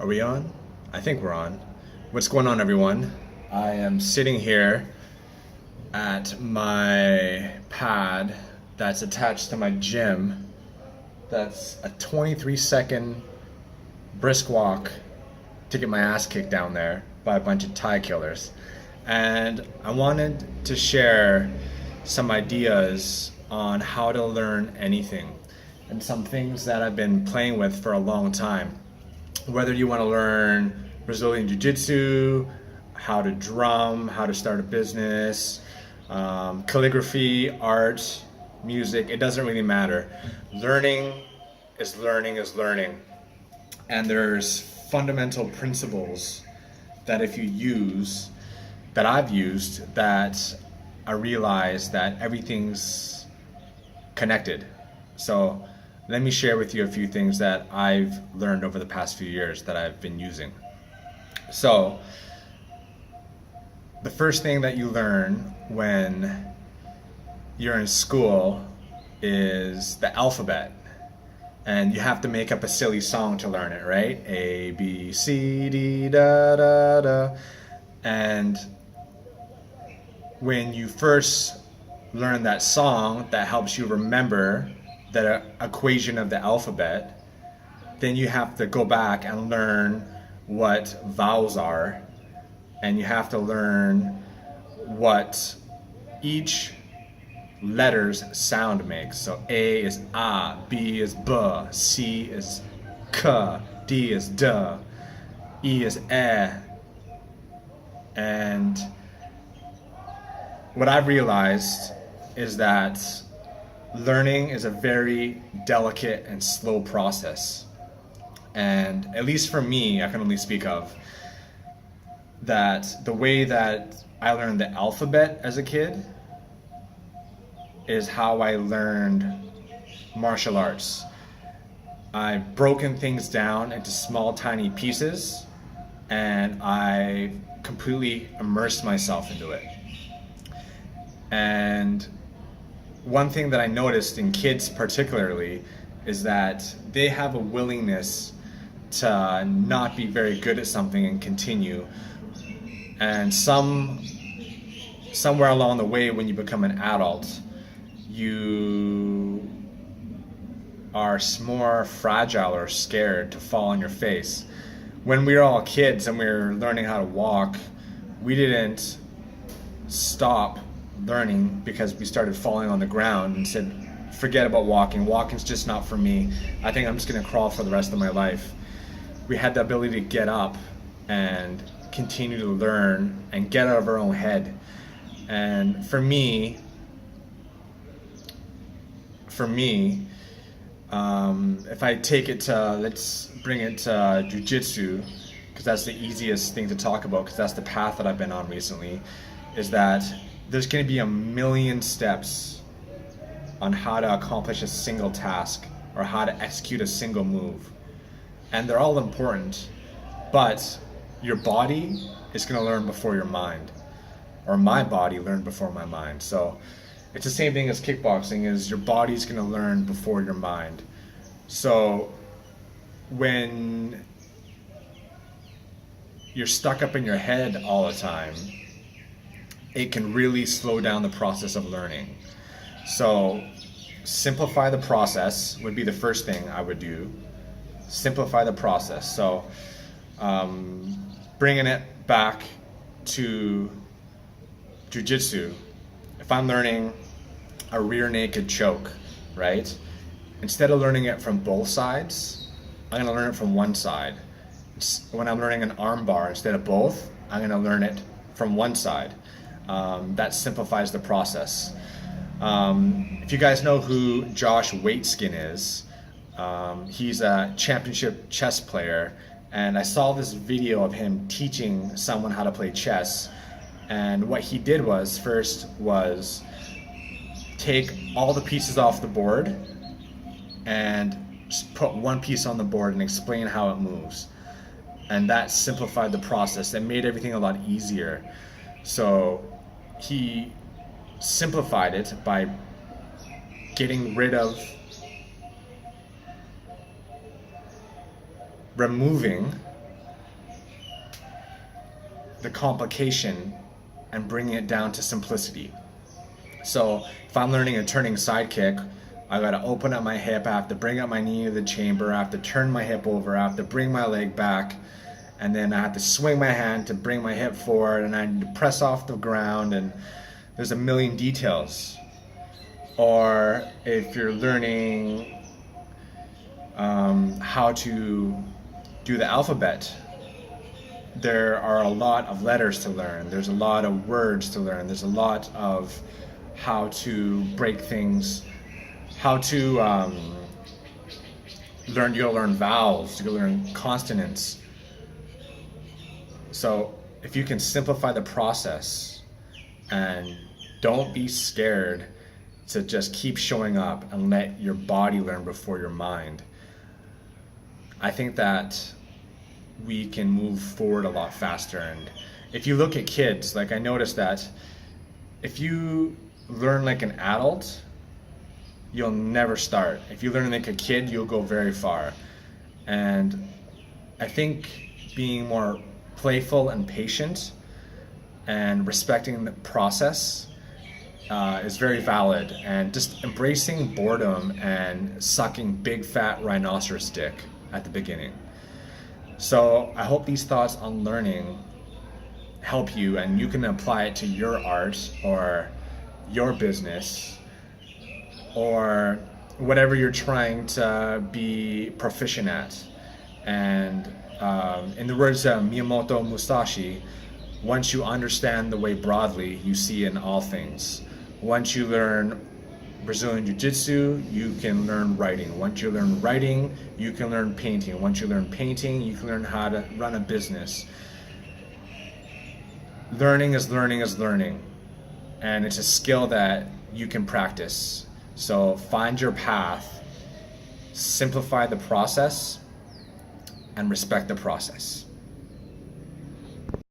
Are we on? I think we're on. What's going on, everyone? I am sitting here at my pad that's attached to my gym. That's a 23-second brisk walk to get my ass kicked down there by a bunch of Thai killers. And I wanted to share some ideas on how to learn anything and some things that I've been playing with for a long time. Whether you want to learn Brazilian Jiu-Jitsu, how to drum, how to start a business, calligraphy, art, music, it doesn't really matter. Learning is learning is learning. And there's fundamental principles that if you use, that I've used, that I realize that everything's connected. So let me share with you a few things that I've learned over the past few years that I've been using. So the first thing that you learn when you're in school is the alphabet. And you have to make up a silly song to learn it, right? A, B, C, D, da, da, da. And when you first learn that song, that helps you remember the equation of the alphabet. Then you have to go back and learn what vowels are, and you have to learn what each letter's sound makes. So A is A, B is B, C is K, D is D, E is E. And what I've realized is that learning is a very delicate and slow process. And at least for me, I can only speak of that the way that I learned the alphabet as a kid is how I learned martial arts. I've broken things down into small, tiny pieces, and I completely immersed myself into it. And one thing that I noticed in kids particularly is that they have a willingness to not be very good at something and continue. And somewhere along the way, when you become an adult, you are more fragile or scared to fall on your face. When we were all kids and we were learning how to walk, we didn't stop learning because we started falling on the ground and said, forget about walking. Walking's just not for me. I think I'm just going to crawl for the rest of my life. We had the ability to get up and continue to learn and get out of our own head. And for me, if I take it to, let's bring it to jiu-jitsu, because that's the easiest thing to talk about, because that's the path that I've been on recently, is that there's going to be a million steps on how to accomplish a single task or how to execute a single move. And they're all important, but your body is going to learn before your mind, or my body learned before my mind. So it's the same thing as kickboxing, is your body's going to learn before your mind. So when you're stuck up in your head all the time, it can really slow down the process of learning. So simplify the process would be the first thing I would do. Simplify the process. So bringing it back to jiu-jitsu, if I'm learning a rear naked choke, right? Instead of learning it from both sides, I'm gonna learn it from one side. When I'm learning an arm bar, instead of both, I'm gonna learn it from one side. That simplifies the process. If you guys know who Josh Waitzkin is, he's a championship chess player, and I saw this video of him teaching someone how to play chess. And what he did was, first was take all the pieces off the board and just put one piece on the board and explain how it moves. And that simplified the process and made everything a lot easier. So he simplified it by getting rid of removing the complication and bringing it down to simplicity. So if I'm learning a turning side kick, I gotta open up my hip, I have to bring up my knee to the chamber, I have to turn my hip over, I have to bring my leg back, and then I have to swing my hand to bring my hip forward, and I need to press off the ground, and there's a million details. Or if you're learning how to do the alphabet, there are a lot of letters to learn, there's a lot of words to learn, there's a lot of how to break things, how to learn. You gotta learn vowels, you gotta learn consonants. So if you can simplify the process and don't be scared to just keep showing up and let your body learn before your mind, I think that we can move forward a lot faster. And if you look at kids, like I noticed that if you learn like an adult, you'll never start. If you learn like a kid, you'll go very far. And I think being more playful and patient and respecting the process is very valid, and just embracing boredom and sucking big fat rhinoceros dick at the beginning. So I hope these thoughts on learning help you, and you can apply it to your art or your business or whatever you're trying to be proficient at. And in the words of Miyamoto Musashi, once you understand the way broadly, you see in all things. Once you learn Brazilian Jiu-Jitsu, you can learn writing. Once you learn writing, you can learn painting. Once you learn painting, you can learn how to run a business. Learning is learning is learning. And it's a skill that you can practice. So find your path, simplify the process, and respect the process.